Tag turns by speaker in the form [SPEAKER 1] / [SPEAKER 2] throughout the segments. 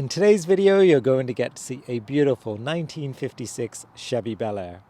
[SPEAKER 1] In today's video, you're going to get to see a beautiful 1956 Chevy Bel Air.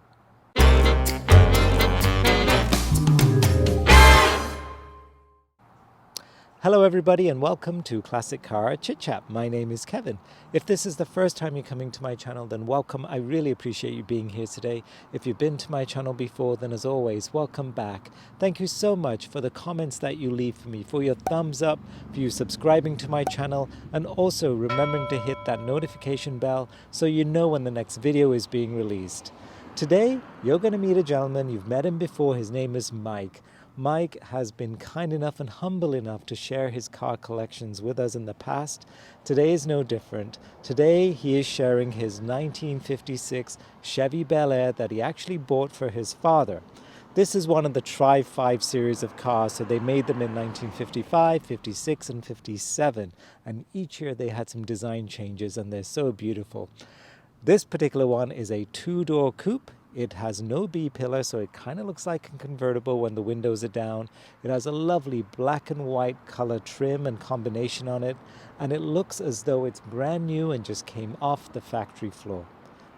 [SPEAKER 1] Hello everybody and welcome to Classic Car ChitChat. My name is Kevin. If this is the first time you're coming to my channel, then welcome. I really appreciate you being here today. If you've been to my channel before, then as always, welcome back. Thank you so much for the comments that you leave for me, for your thumbs up, for you subscribing to my channel, and also remembering to hit that notification bell so you know when the next video is being released. Today, you're going to meet a gentleman. You've met him before. His name is Mike. Mike has been kind enough and humble enough to share his car collections with us in the past. Today is no different. Today he is sharing his 1956 Chevy Bel Air that he actually bought for his father. This is one of the Tri-5 series of cars, so they made them in 1955, 56, and 57. And each year they had some design changes and they're so beautiful. This particular one is a two-door coupe. It has no B-pillar, so it kind of looks like a convertible when the windows are down. It has a lovely black and white color trim and combination on it, and it looks as though it's brand new and just came off the factory floor.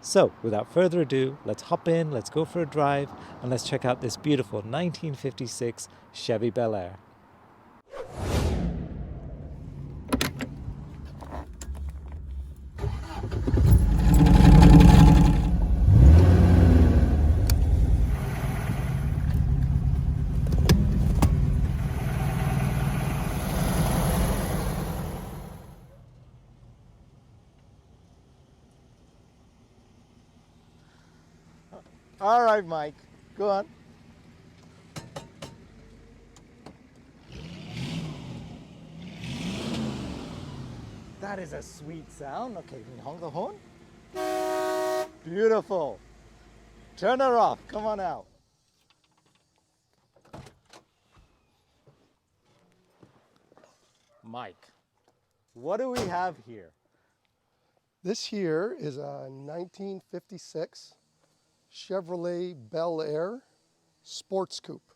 [SPEAKER 1] So, without further ado, let's hop in, let's go for a drive, and let's check out this beautiful 1956 Chevy Bel Air. All right, Mike, go on. That is a sweet sound. Okay, can you honk the horn? Beautiful. Turn her off. Come on out. Mike, what do we have here?
[SPEAKER 2] This here is a 1956 Chevrolet Bel Air sports coupe.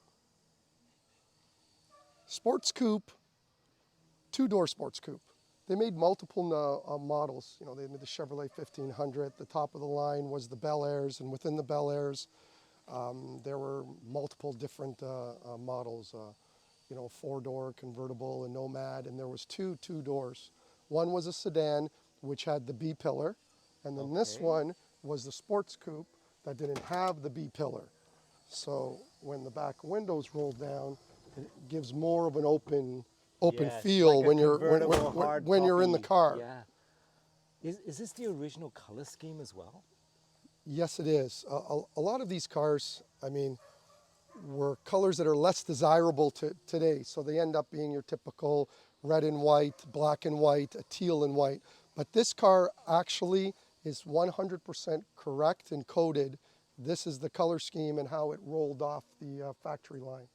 [SPEAKER 2] Sports coupe, two-door sports coupe. They made multiple models. You know, they made the Chevrolet 1500. The top of the line was the Bel Airs, and within the Bel Airs, there were multiple different models. You know, four-door convertible, a Nomad, and there was two doors. One was a sedan, which had the B-pillar, and then this one was the sports coupe that didn't have the B-pillar. So when the back windows roll down, it gives more of an open
[SPEAKER 1] Yes,
[SPEAKER 2] feel
[SPEAKER 1] like
[SPEAKER 2] when you're in the car.
[SPEAKER 1] Yeah. Is this the original color scheme as well?
[SPEAKER 2] Yes, it is. A lot of these cars, I mean, were colors that are less desirable today. So they end up being your typical red and white, black and white, a teal and white. But this car actually is 100% correct and coded. This is the color scheme and how it rolled off the factory line.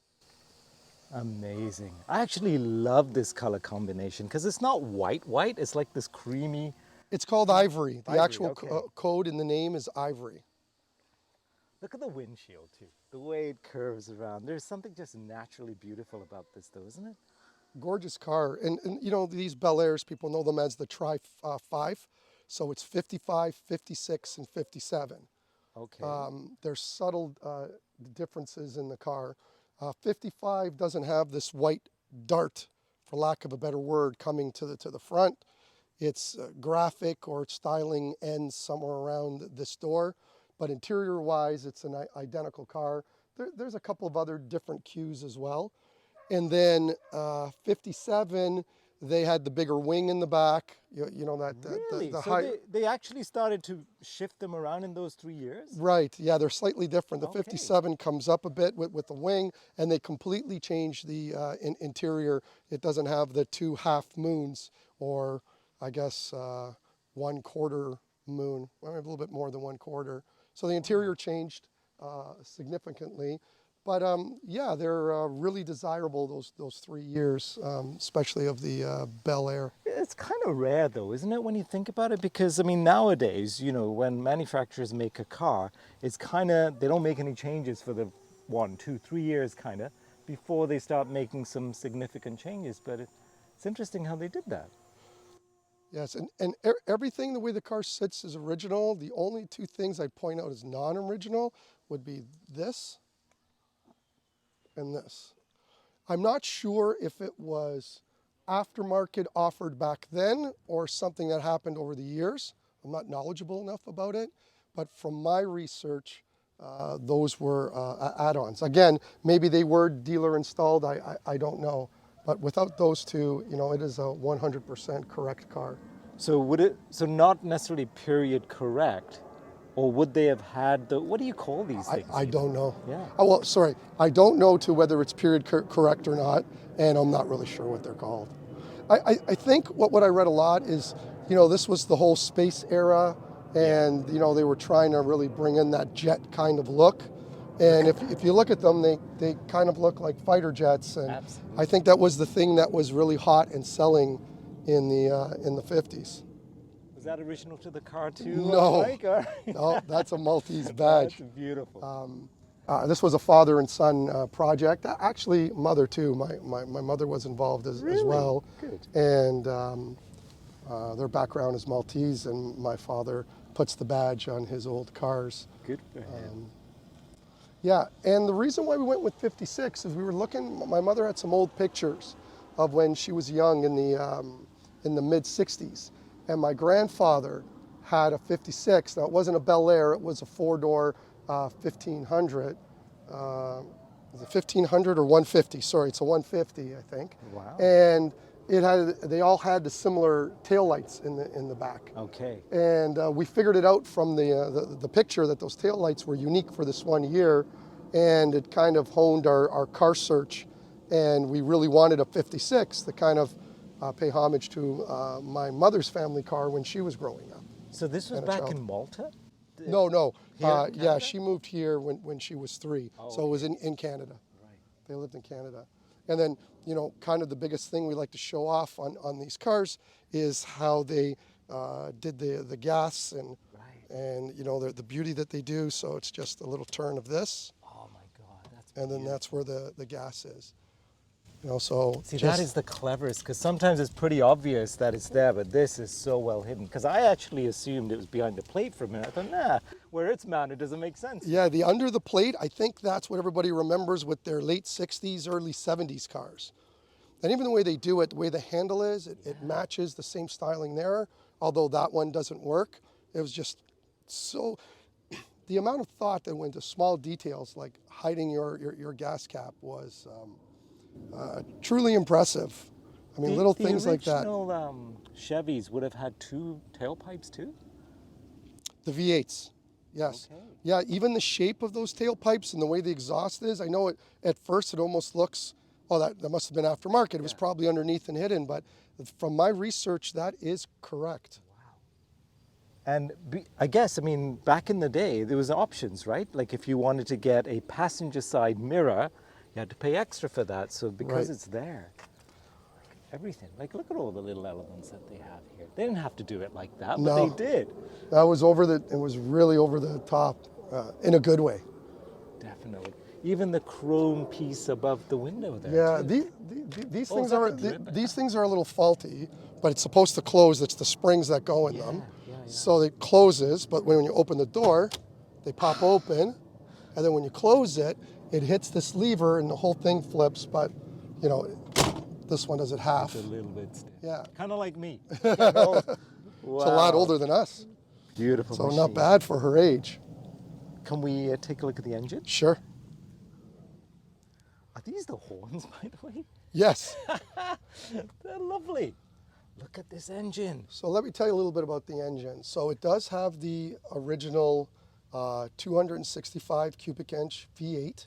[SPEAKER 1] Amazing. I actually love this color combination because it's not white, it's like this creamy.
[SPEAKER 2] It's called ivory. The actual
[SPEAKER 1] okay.
[SPEAKER 2] code in the name is ivory.
[SPEAKER 1] Look at the windshield too, the way it curves around. There's something just naturally beautiful about this though, isn't it?
[SPEAKER 2] Gorgeous car. And you know, these Bel Airs, people know them as the Tri-5. So it's 55, 56, and 57.
[SPEAKER 1] Okay.
[SPEAKER 2] There's subtle differences in the car. 55 doesn't have this white dart, for lack of a better word, coming to the front. Its graphic or styling ends somewhere around this door. But interior-wise, it's an identical car. There's a couple of other different cues as well. And then 57, they had the bigger wing in the back. You know that
[SPEAKER 1] Really?
[SPEAKER 2] the
[SPEAKER 1] So
[SPEAKER 2] high.
[SPEAKER 1] they actually started to shift them around in those 3 years?
[SPEAKER 2] Right. Yeah, they're slightly different. The
[SPEAKER 1] Okay.
[SPEAKER 2] 57 comes up a bit with the wing, and they completely changed the interior. It doesn't have the two half moons, or I guess 1/4 moon. Well, a little bit more than 1/4. So the interior changed significantly. But yeah, they're really desirable those 3 years, especially of the Bel Air.
[SPEAKER 1] It's kind of rare though, isn't it, when you think about it? Because, I mean, nowadays, you know, when manufacturers make a car, it's kind of, they don't make any changes for the 1, 2, 3 years kind of before they start making some significant changes. But it's interesting how they did that.
[SPEAKER 2] Yes, and everything the way the car sits is original. The only two things I'd point out as non-original would be this and this. I'm not sure if it was aftermarket offered back then or something that happened over the years. I'm not knowledgeable enough about it, but from my research, those were add-ons. Again, maybe they were dealer installed, I don't know. But without those two, you know, it is a 100% correct car.
[SPEAKER 1] So would it, so not necessarily period correct, or would they have had the, what do you call these things?
[SPEAKER 2] I don't know.
[SPEAKER 1] Yeah.
[SPEAKER 2] Oh, well, sorry. I don't know to whether it's period correct or not, and I'm not really sure what they're called. I think what I read a lot is, you know, this was the whole space era, and, you know, they were trying to really bring in that jet kind of look. And if you look at them, they kind of look like fighter jets, and
[SPEAKER 1] Absolutely.
[SPEAKER 2] I think that was the thing that was really hot and selling in the 50s.
[SPEAKER 1] Was that original to the car too?
[SPEAKER 2] No.
[SPEAKER 1] Mike, or?
[SPEAKER 2] No, that's a Maltese badge.
[SPEAKER 1] That's beautiful.
[SPEAKER 2] This was a father and son project. Actually, mother too. My mother was involved as well.
[SPEAKER 1] Good.
[SPEAKER 2] And their background is Maltese, and my father puts the badge on his old cars.
[SPEAKER 1] Good for him.
[SPEAKER 2] Yeah, and the reason why we went with 56 is we were looking. My mother had some old pictures of when she was young in the mid 60s, and my grandfather had a 56. Now it wasn't a Bel Air; it was a four-door 1500. Was it 1500 or 150? Sorry, it's a 150, I think.
[SPEAKER 1] Wow.
[SPEAKER 2] And they all had the similar taillights in the back.
[SPEAKER 1] Okay.
[SPEAKER 2] And we figured it out from the picture that those taillights were unique for this one year, and it kind of honed our car search. And we really wanted a 56 to kind of pay homage to my mother's family car when she was growing up.
[SPEAKER 1] So this was
[SPEAKER 2] And a
[SPEAKER 1] back
[SPEAKER 2] child.
[SPEAKER 1] in Malta?
[SPEAKER 2] No.
[SPEAKER 1] Here in
[SPEAKER 2] Yeah,
[SPEAKER 1] Canada?
[SPEAKER 2] she moved here when she was 3.
[SPEAKER 1] Oh,
[SPEAKER 2] so it was in Canada.
[SPEAKER 1] Right.
[SPEAKER 2] They lived in Canada. And then, you know, kind of the biggest thing we like to show off on these cars is how they did the gas and,
[SPEAKER 1] Right.
[SPEAKER 2] and you know, the beauty that they do. So it's just a little turn of this,
[SPEAKER 1] Oh my God, that's
[SPEAKER 2] and then
[SPEAKER 1] beautiful.
[SPEAKER 2] that's where the gas is. You know, so
[SPEAKER 1] See,
[SPEAKER 2] just,
[SPEAKER 1] that is the cleverest, because sometimes it's pretty obvious that it's there, but this is so well hidden. Because I actually assumed it was behind the plate for a minute. I thought, nah, where it's mounted doesn't make sense.
[SPEAKER 2] yeah, the under the plate, I think that's what everybody remembers with their late 60s, early 70s cars. And even the way they do it, the way the handle is, it matches the same styling there, although that one doesn't work. It was just so, the amount of thought that went to small details like hiding your gas cap was truly impressive. I mean, little things like that.
[SPEAKER 1] The original Chevys would have had 2 tailpipes too?
[SPEAKER 2] The V8s, yes.
[SPEAKER 1] Okay.
[SPEAKER 2] Yeah, even the shape of those tailpipes and the way the exhaust is, I know at first it almost looks, oh, that must have been aftermarket. It was probably underneath and hidden, but from my research, that is correct.
[SPEAKER 1] And I guess, I mean, back in the day, there was options, right? Like if you wanted to get a passenger side mirror, you had to pay extra for that. So because
[SPEAKER 2] Right.
[SPEAKER 1] it's there, like everything, like look at all the little elements that they have here. They didn't have to do it like that, but
[SPEAKER 2] No.
[SPEAKER 1] they did.
[SPEAKER 2] That was it was really over the top in a good way.
[SPEAKER 1] Definitely. Even the chrome piece above the window there.
[SPEAKER 2] Yeah,
[SPEAKER 1] too.
[SPEAKER 2] these
[SPEAKER 1] Oh,
[SPEAKER 2] things
[SPEAKER 1] is that
[SPEAKER 2] are
[SPEAKER 1] the grip?
[SPEAKER 2] these things are a little faulty, but it's supposed to close. It's the springs that go in them.
[SPEAKER 1] Yeah.
[SPEAKER 2] So it closes, but when you open the door, they pop open, and then when you close it, it hits this lever and the whole thing flips. But you know, this one does it half.
[SPEAKER 1] It's a little bit stiff.
[SPEAKER 2] Yeah,
[SPEAKER 1] Kind of like me. You know?
[SPEAKER 2] it's a lot older than us,
[SPEAKER 1] Beautiful
[SPEAKER 2] so
[SPEAKER 1] machine.
[SPEAKER 2] not bad for her age.
[SPEAKER 1] Can we take a look at the engine?
[SPEAKER 2] Sure.
[SPEAKER 1] Are these the horns, by the way?
[SPEAKER 2] Yes.
[SPEAKER 1] They're lovely. Look at this engine.
[SPEAKER 2] So let me tell you a little bit about the engine. So it does have the original 265 cubic inch V8.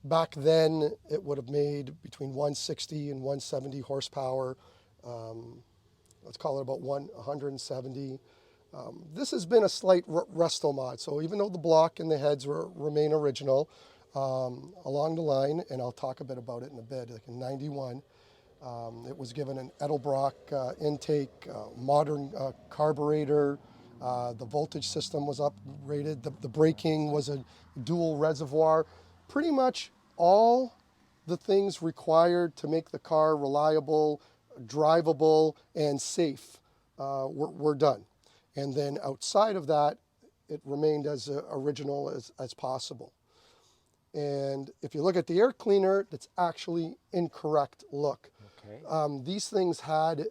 [SPEAKER 2] Back then, it would have made between 160 and 170 horsepower. Let's call it about 170. This has been a slight resto mod. So even though the block and the heads remain original, along the line, and I'll talk a bit about it in a bit, like in 91, it was given an Edelbrock intake, modern carburetor, the voltage system was upgraded, the braking was a dual reservoir. Pretty much all the things required to make the car reliable, drivable, and safe were done. And then outside of that, it remained as original as possible. And if you look at the air cleaner, that's actually incorrect look.
[SPEAKER 1] Okay.
[SPEAKER 2] These things had, they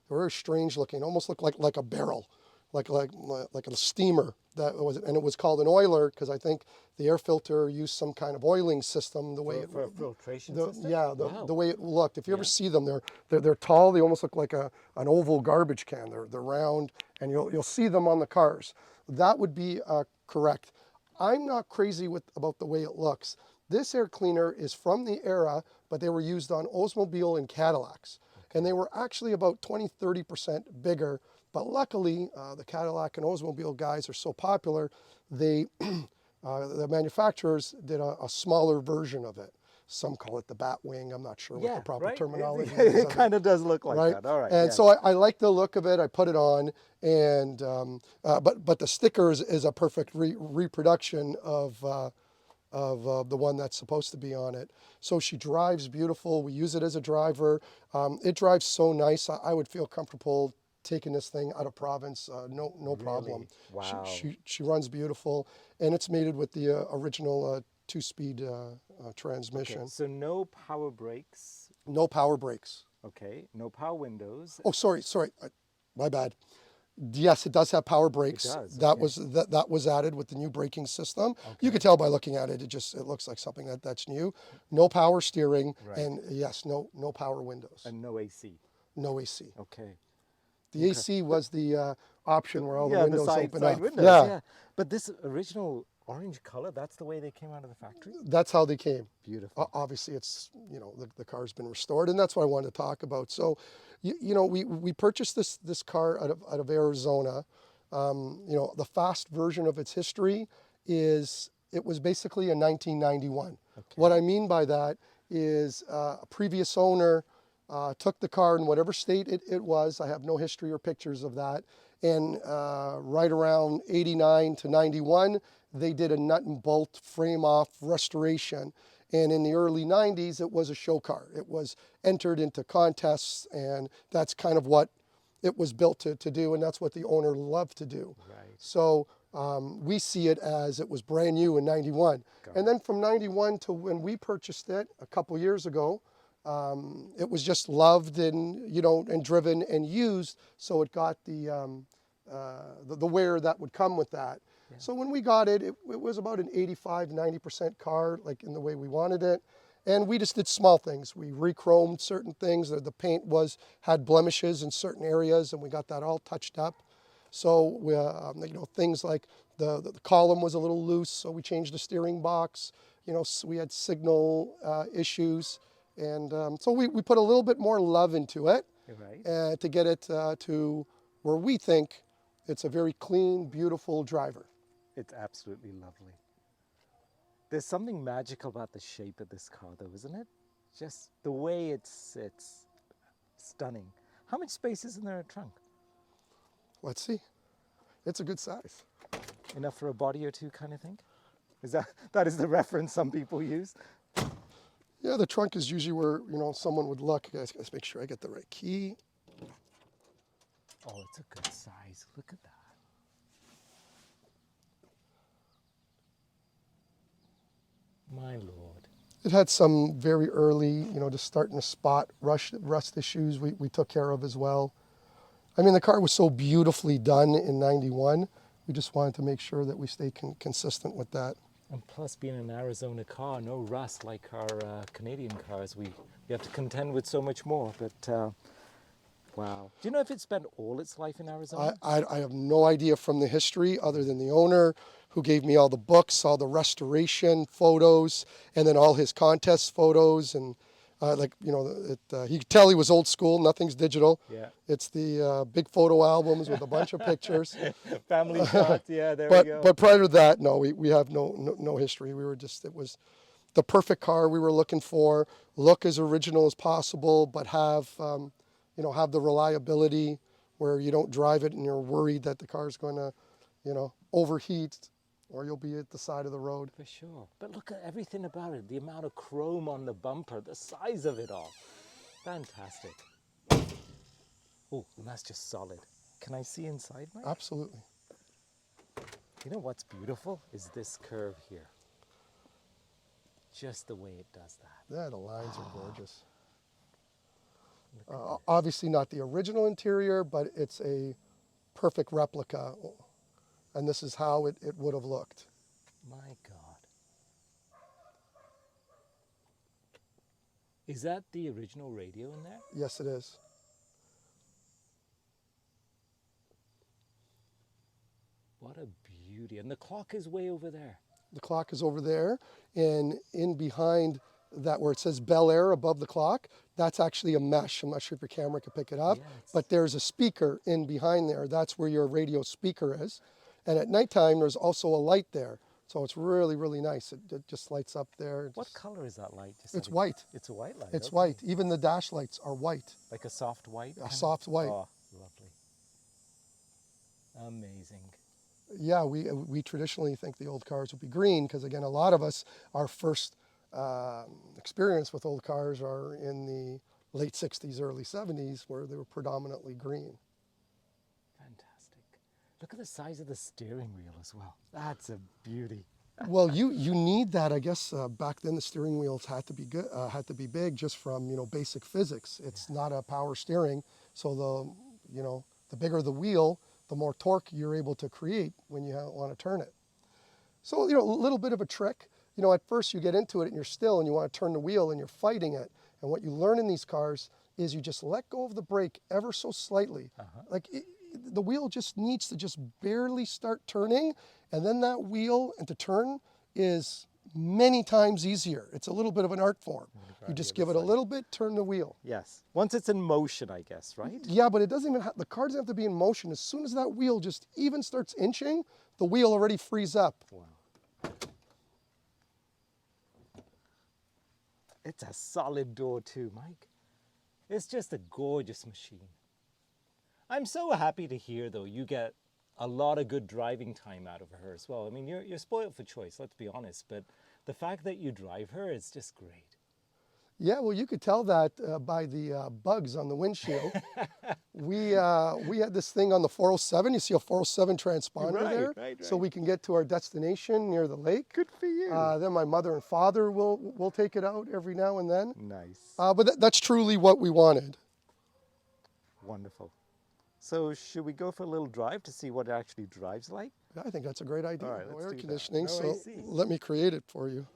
[SPEAKER 2] were very strange looking, almost looked like a barrel, like a steamer. That was, and it was called an oiler because I think the air filter used some kind of oiling system. The way
[SPEAKER 1] For a filtration system?
[SPEAKER 2] yeah,
[SPEAKER 1] Wow.
[SPEAKER 2] the way it looked. If you ever see them, they're tall. They almost look like an oval garbage can. They're round, and you'll see them on the cars. That would be correct. I'm not crazy about the way it looks. This air cleaner is from the era, but they were used on Oldsmobile and Cadillacs. And they were actually about 20-30% bigger. But luckily, the Cadillac and Oldsmobile guys are so popular, the manufacturers did a smaller version of it. Some call it the Batwing. I'm not sure what the proper terminology is.
[SPEAKER 1] It kind of does look like that. All right.
[SPEAKER 2] And so I like the look of it. I put it on, and but the sticker is a perfect reproduction of the one that's supposed to be on it. So she drives beautiful. We use it as a driver. It drives so nice. I would feel comfortable taking this thing out of province, no problem.
[SPEAKER 1] Wow.
[SPEAKER 2] She runs beautiful, and it's mated with the original 2-speed transmission.
[SPEAKER 1] Okay, so no power brakes.
[SPEAKER 2] No power brakes.
[SPEAKER 1] Okay, no power windows.
[SPEAKER 2] Oh, sorry, my bad. Yes, it does have power brakes.
[SPEAKER 1] It does,
[SPEAKER 2] That
[SPEAKER 1] okay.
[SPEAKER 2] that was added with the new braking system.
[SPEAKER 1] Okay.
[SPEAKER 2] You could tell by looking at it. It looks like something that's new. No power steering,
[SPEAKER 1] Right.
[SPEAKER 2] and yes, no power windows.
[SPEAKER 1] And no AC.
[SPEAKER 2] No AC.
[SPEAKER 1] Okay.
[SPEAKER 2] The AC was the option where all the
[SPEAKER 1] Yeah,
[SPEAKER 2] windows
[SPEAKER 1] side
[SPEAKER 2] open up.
[SPEAKER 1] windows.
[SPEAKER 2] Yeah.
[SPEAKER 1] Yeah. But this original orange color, that's the way they came out of the factory?
[SPEAKER 2] That's how they came.
[SPEAKER 1] Beautiful.
[SPEAKER 2] Obviously, it's, the car's been restored, and that's what I wanted to talk about. So, we purchased this car out of Arizona. The fast version of its history is it was basically a 1991.
[SPEAKER 1] Okay.
[SPEAKER 2] What I mean by that is a previous owner took the car in whatever state it was. I have no history or pictures of that. And right around 89 to 91, they did a nut and bolt frame off restoration. And in the early 90s, it was a show car. It was entered into contests, and that's kind of what it was built to do, and that's what the owner loved to do.
[SPEAKER 1] Right.
[SPEAKER 2] So we see it as it was brand new in 91. And then from 91 to when we purchased it a couple years ago, it was just loved and, and driven and used, so it got the wear that would come with that. Yeah. So when we got it, it was about an 85-90% car, like in the way we wanted it. And we just did small things. We re-chromed certain things. The paint had blemishes in certain areas, and we got that all touched up. So we, things like the column was a little loose, so we changed the steering box. So we had signal issues, and so we put a little bit more love into it,
[SPEAKER 1] right,
[SPEAKER 2] to get it to where we think it's a very clean, beautiful driver.
[SPEAKER 1] It's absolutely lovely. There's something magical about the shape of this car, though, isn't it? Just the way it sits, stunning. How much space is in there in the trunk?
[SPEAKER 2] Let's see. It's a good size.
[SPEAKER 1] Enough for a body or two, kind of thing? That is the reference some people use?
[SPEAKER 2] Yeah, the trunk is usually where someone would look. Let's make sure I get the right key.
[SPEAKER 1] Oh, it's a good size. Look at that. My Lord.
[SPEAKER 2] It had some very early, just starting to spot rust issues we took care of as well. I mean, the car was so beautifully done in 91. We just wanted to make sure that we stay consistent with that.
[SPEAKER 1] And plus, being an Arizona car, no rust like our Canadian cars. We have to contend with so much more. But wow. Do you know if it spent all its life in Arizona?
[SPEAKER 2] I have no idea from the history other than the owner who gave me all the books, all the restoration photos, and then all his contest photos. And he could tell he was old school. Nothing's digital.
[SPEAKER 1] Yeah.
[SPEAKER 2] It's the big photo albums with a bunch of pictures.
[SPEAKER 1] Family shots. Yeah, there we go.
[SPEAKER 2] But prior to that, no, we have no history. We were just, it was the perfect car we were looking for. Look as original as possible, but have have the reliability where you don't drive it and you're worried that the car's going to, overheat, or you'll be at the side of the road.
[SPEAKER 1] For sure. But look at everything about it. The amount of chrome on the bumper, the size of it all. Fantastic. Oh, and that's just solid. Can I see inside, Mike?
[SPEAKER 2] Absolutely.
[SPEAKER 1] You know what's beautiful is this curve here. Just the way it does that.
[SPEAKER 2] Yeah, the lines are gorgeous. Obviously not the original interior, but it's a perfect replica. And this is how it would have looked.
[SPEAKER 1] My God. Is that the original radio in there?
[SPEAKER 2] Yes, it is.
[SPEAKER 1] What a beauty. And the clock is way over there.
[SPEAKER 2] The clock is over there, and in behind that where it says Bel Air above the clock, that's actually a mesh. I'm not sure if your camera can pick it up, but there's a speaker in behind there. That's where your radio speaker is. And at nighttime, there's also a light there. So it's really, really nice. It just lights up there.
[SPEAKER 1] What color is that light? Just
[SPEAKER 2] It's
[SPEAKER 1] like
[SPEAKER 2] white.
[SPEAKER 1] It's a white light.
[SPEAKER 2] It's
[SPEAKER 1] okay.
[SPEAKER 2] white. Even the dash lights are white.
[SPEAKER 1] Like a soft white?
[SPEAKER 2] A soft white.
[SPEAKER 1] Oh, lovely. Amazing.
[SPEAKER 2] Yeah, we traditionally think the old cars would be green because, again, a lot of us, our first experience with old cars are in the late 60s, early 70s, where they were predominantly green.
[SPEAKER 1] Fantastic. Look at the size of the steering wheel as well. That's a beauty.
[SPEAKER 2] Well, you need that. I guess back then the steering wheels had to be good, had to be big, just from basic physics. It's not a power steering, so the bigger the wheel, the more torque you're able to create when you want to turn it. So a little bit of a trick. At first you get into it and you're still and you want to turn the wheel and you're fighting it. And what you learn in these cars is you just let go of the brake ever so slightly. Like the wheel just needs to just barely start turning, and then that wheel and to turn is many times easier. It's a little bit of an art form. You just give it a little bit, turn the wheel.
[SPEAKER 1] Yes. Once it's in motion, I guess, right?
[SPEAKER 2] Yeah, but it doesn't even the car doesn't have to be in motion. As soon as that wheel just even starts inching, the wheel already frees up.
[SPEAKER 1] Wow. It's a solid door too, Mike. It's just a gorgeous machine. I'm so happy to hear, though, you get a lot of good driving time out of her as well. I mean, you're spoiled for choice, let's be honest, but the fact that you drive her is just great.
[SPEAKER 2] Yeah, well, you could tell that by the bugs on the windshield. We had this thing on the 407. You see a 407 transponder there,
[SPEAKER 1] right.
[SPEAKER 2] so we can get to our destination near the lake.
[SPEAKER 1] Good for you.
[SPEAKER 2] Then my mother and father will take it out every now and then.
[SPEAKER 1] Nice.
[SPEAKER 2] But that's truly what we wanted.
[SPEAKER 1] Wonderful. So should we go for a little drive to see what it actually drives like?
[SPEAKER 2] I think that's a great idea.
[SPEAKER 1] All right,
[SPEAKER 2] No
[SPEAKER 1] let's
[SPEAKER 2] air
[SPEAKER 1] do that.
[SPEAKER 2] conditioning,
[SPEAKER 1] No
[SPEAKER 2] so
[SPEAKER 1] AC.
[SPEAKER 2] let me create it for you.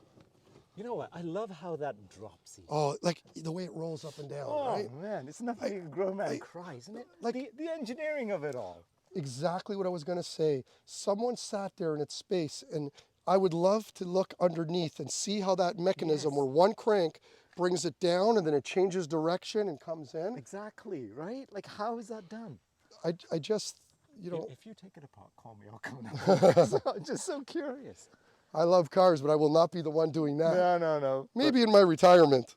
[SPEAKER 1] You know what? I love how that drops you.
[SPEAKER 2] Oh, like the way it rolls up and down,
[SPEAKER 1] Oh,
[SPEAKER 2] right?
[SPEAKER 1] man, it's enough to make a grown man cry, isn't it?
[SPEAKER 2] like-
[SPEAKER 1] the engineering of it all.
[SPEAKER 2] Exactly what I was going to say. Someone sat there in its space, and I would love to look underneath and see how that mechanism, where one crank brings it down and then it changes direction and comes in.
[SPEAKER 1] Exactly, right? Like, how is that done?
[SPEAKER 2] I just,
[SPEAKER 1] If you take it apart, call me. I'll come down. I'm just so curious.
[SPEAKER 2] I love cars, but I will not be the one doing that.
[SPEAKER 1] No.
[SPEAKER 2] Maybe in my retirement.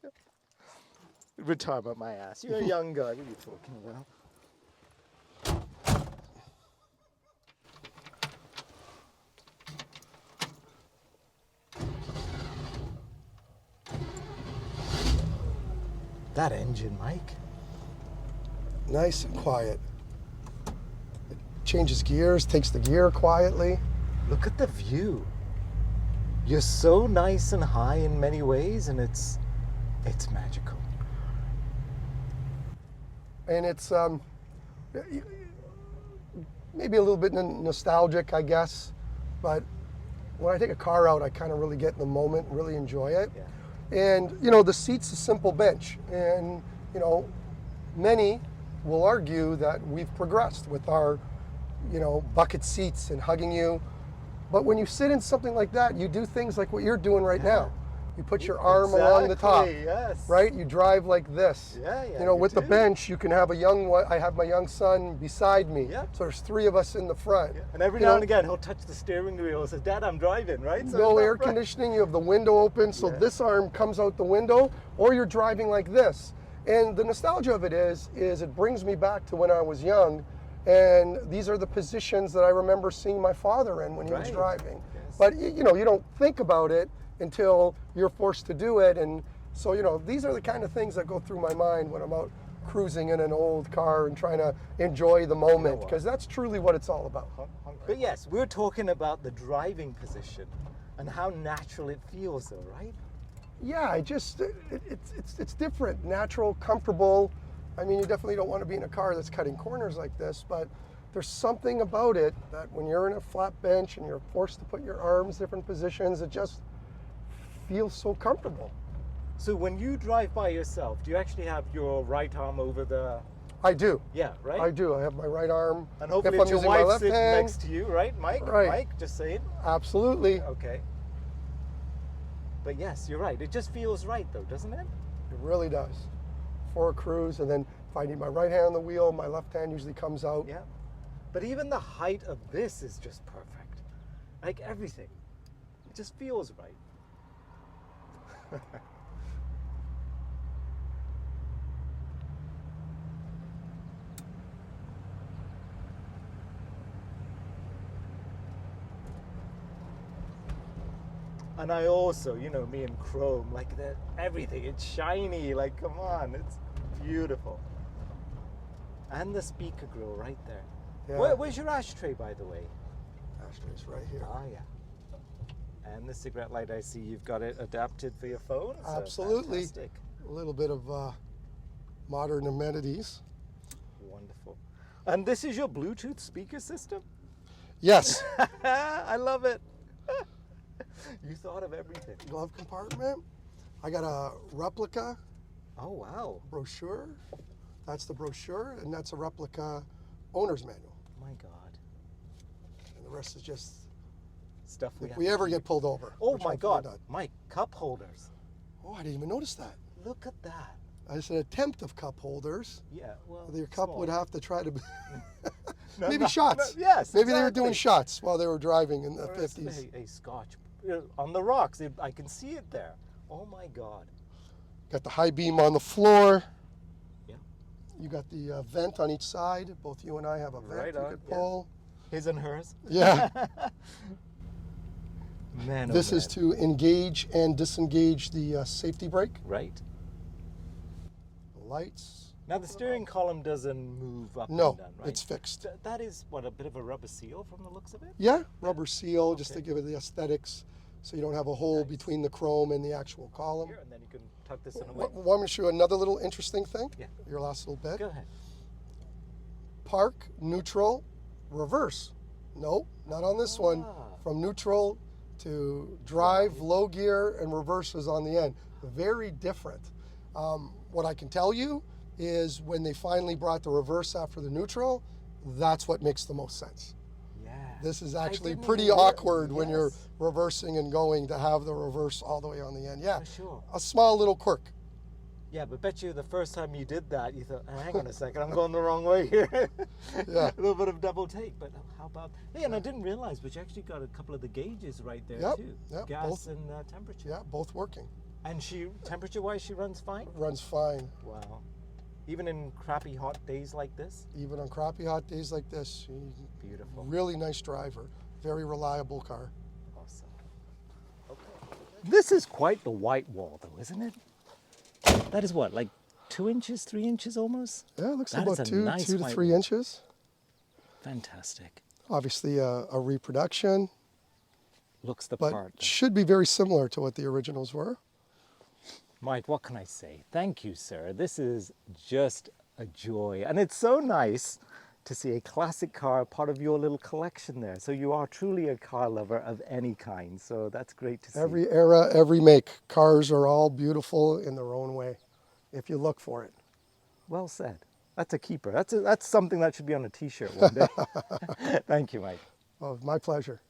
[SPEAKER 1] Retirement, my ass. You're a young guy. What are you talking about? That engine, Mike.
[SPEAKER 2] Nice and quiet. It changes gears, takes the gear quietly.
[SPEAKER 1] Look at the view. You're so nice and high in many ways, and it's magical.
[SPEAKER 2] And it's maybe a little bit nostalgic, I guess. But when I take a car out, I kind of really get in the moment, really enjoy it.
[SPEAKER 1] Yeah.
[SPEAKER 2] And, the seat's a simple bench. And, many will argue that we've progressed with our, bucket seats and hugging you. But when you sit in something like that, you do things like what you're doing right now. You put your arm along the top,
[SPEAKER 1] yes.
[SPEAKER 2] right? You drive like this.
[SPEAKER 1] Yeah,
[SPEAKER 2] with the
[SPEAKER 1] do.
[SPEAKER 2] bench, you can have I have my young son beside me.
[SPEAKER 1] Yeah.
[SPEAKER 2] So there's three of us in the front.
[SPEAKER 1] Yeah. And every now and again, he'll touch the steering wheel and says, Dad, I'm driving, right? So
[SPEAKER 2] No air conditioning, you have the window open, so this arm comes out the window, or you're driving like this. And the nostalgia of it is it brings me back to when I was young, and these are the positions that I remember seeing my father in when he was driving.
[SPEAKER 1] Yes.
[SPEAKER 2] But you don't think about it until you're forced to do it, and so these are the kind of things that go through my mind when I'm out cruising in an old car and trying to enjoy the moment, because that's truly what it's all about.
[SPEAKER 1] But yes, we're talking about the driving position and how natural it feels though, right?
[SPEAKER 2] Yeah, it's different, natural, comfortable. I mean, you definitely don't want to be in a car that's cutting corners like this, but there's something about it that when you're in a flat bench and you're forced to put your arms different positions, it just feels so comfortable.
[SPEAKER 1] So when you drive by yourself, do you actually have your right arm over the...
[SPEAKER 2] I do.
[SPEAKER 1] Yeah, right?
[SPEAKER 2] I do. I have my right arm.
[SPEAKER 1] And hopefully
[SPEAKER 2] if I'm
[SPEAKER 1] it's your
[SPEAKER 2] using my
[SPEAKER 1] wife
[SPEAKER 2] left
[SPEAKER 1] sitting
[SPEAKER 2] hand.
[SPEAKER 1] next to you, right, Mike?
[SPEAKER 2] Right.
[SPEAKER 1] Mike, just saying.
[SPEAKER 2] Absolutely.
[SPEAKER 1] Okay. But yes, you're right. It just feels right though, doesn't it?
[SPEAKER 2] It really does. For a cruise, and then if I need my right hand on the wheel, my left hand usually comes out.
[SPEAKER 1] Yeah. But even the height of this is just perfect. Like everything. It just feels right. And I also, you know, me and chrome, like that, everything, it's shiny, like come on, it's beautiful. And the speaker grill right there.
[SPEAKER 2] Yeah.
[SPEAKER 1] Where's your ashtray, by the way?
[SPEAKER 2] Ashtray's right here.
[SPEAKER 1] Ah, yeah. And the cigarette light, I see you've got it adapted for your phone. So
[SPEAKER 2] Absolutely.
[SPEAKER 1] fantastic.
[SPEAKER 2] A little bit of modern amenities.
[SPEAKER 1] Wonderful. And this is your Bluetooth speaker system?
[SPEAKER 2] Yes.
[SPEAKER 1] I love it. You thought of everything.
[SPEAKER 2] Glove compartment. I got a replica
[SPEAKER 1] Oh, wow.
[SPEAKER 2] brochure. That's the brochure, and that's a replica owner's manual.
[SPEAKER 1] My God.
[SPEAKER 2] And the rest is just
[SPEAKER 1] Stuff
[SPEAKER 2] if
[SPEAKER 1] have
[SPEAKER 2] we
[SPEAKER 1] to
[SPEAKER 2] ever
[SPEAKER 1] keep.
[SPEAKER 2] get pulled over.
[SPEAKER 1] Oh
[SPEAKER 2] which
[SPEAKER 1] my
[SPEAKER 2] hopefully
[SPEAKER 1] God,
[SPEAKER 2] not.
[SPEAKER 1] Mike, cup holders.
[SPEAKER 2] Oh, I didn't even notice that.
[SPEAKER 1] Look at that.
[SPEAKER 2] It's an attempt of cup holders.
[SPEAKER 1] Yeah, well,
[SPEAKER 2] Your cup
[SPEAKER 1] small.
[SPEAKER 2] would have to try to
[SPEAKER 1] No,
[SPEAKER 2] maybe
[SPEAKER 1] no,
[SPEAKER 2] shots.
[SPEAKER 1] no, yes,
[SPEAKER 2] Maybe they were
[SPEAKER 1] exactly.
[SPEAKER 2] doing shots while they were driving in the
[SPEAKER 1] Or it's
[SPEAKER 2] 50s.
[SPEAKER 1] A scotch on the rocks. I can see it there. Oh my God.
[SPEAKER 2] Got the high beam on the floor.
[SPEAKER 1] Yeah.
[SPEAKER 2] You got the vent on each side. Both you and I have a vent
[SPEAKER 1] Right
[SPEAKER 2] you
[SPEAKER 1] on,
[SPEAKER 2] could
[SPEAKER 1] yeah.
[SPEAKER 2] pull.
[SPEAKER 1] His and hers.
[SPEAKER 2] Yeah.
[SPEAKER 1] Man, oh
[SPEAKER 2] This is
[SPEAKER 1] man.
[SPEAKER 2] to engage and disengage the safety brake.
[SPEAKER 1] Right.
[SPEAKER 2] The lights.
[SPEAKER 1] Now the steering column doesn't move up
[SPEAKER 2] No,
[SPEAKER 1] and down, right?
[SPEAKER 2] it's fixed.
[SPEAKER 1] That is, what, a bit of a rubber seal from the looks of it?
[SPEAKER 2] Yeah, rubber seal just to
[SPEAKER 1] Okay.
[SPEAKER 2] give it the aesthetics, so you don't have a hole
[SPEAKER 1] Nice.
[SPEAKER 2] between the chrome and the actual column.
[SPEAKER 1] Here, and then you can tuck this in away.
[SPEAKER 2] Want me to show you another little interesting thing?
[SPEAKER 1] Yeah.
[SPEAKER 2] Your last little bit.
[SPEAKER 1] Go ahead.
[SPEAKER 2] Park, neutral, reverse. No, not on this one.
[SPEAKER 1] Ah.
[SPEAKER 2] From neutral to drive, low gear, and reverse is on the end. Very different. What I can tell you is when they finally brought the reverse after the neutral, that's what makes the most sense.
[SPEAKER 1] Yeah.
[SPEAKER 2] This is
[SPEAKER 1] I
[SPEAKER 2] actually
[SPEAKER 1] didn't
[SPEAKER 2] pretty
[SPEAKER 1] even rea-
[SPEAKER 2] awkward when you're
[SPEAKER 1] Yes.
[SPEAKER 2] reversing and going to have the reverse all the way on the end. Yeah,
[SPEAKER 1] For sure.
[SPEAKER 2] a small little quirk.
[SPEAKER 1] Yeah, but bet you the first time you did that, you thought, hang on a second, I'm going the wrong way here.
[SPEAKER 2] Yeah.
[SPEAKER 1] A little bit of double take, but how about... Hey, and I didn't realize, but you actually got a couple of the gauges right there
[SPEAKER 2] Yep,
[SPEAKER 1] too.
[SPEAKER 2] yep,
[SPEAKER 1] Gas
[SPEAKER 2] both.
[SPEAKER 1] and temperature.
[SPEAKER 2] Yeah, both working.
[SPEAKER 1] And she, temperature-wise, she runs fine?
[SPEAKER 2] Runs fine.
[SPEAKER 1] Wow. Even in crappy hot days like this?
[SPEAKER 2] Even on crappy hot days like this.
[SPEAKER 1] Beautiful.
[SPEAKER 2] Really nice driver. Very reliable car.
[SPEAKER 1] Awesome. Okay. This is quite the white wall though, isn't it? That is what, like 2 inches, 3 inches almost?
[SPEAKER 2] Yeah, it looks
[SPEAKER 1] That
[SPEAKER 2] about
[SPEAKER 1] is a
[SPEAKER 2] 2
[SPEAKER 1] nice
[SPEAKER 2] to
[SPEAKER 1] white
[SPEAKER 2] 3
[SPEAKER 1] wall.
[SPEAKER 2] inches.
[SPEAKER 1] Fantastic.
[SPEAKER 2] Obviously a reproduction,
[SPEAKER 1] Looks the
[SPEAKER 2] but
[SPEAKER 1] part.
[SPEAKER 2] should be very similar to what the originals were.
[SPEAKER 1] Mike, what can I say? Thank you, sir. This is just a joy. And it's so nice to see a classic car part of your little collection there. So you are truly a car lover of any kind. So that's great to see.
[SPEAKER 2] Every era, every make. Cars are all beautiful in their own way, if you look for it.
[SPEAKER 1] Well said. That's a keeper. That's something that should be on a t-shirt one day. Thank you, Mike.
[SPEAKER 2] Oh, my pleasure.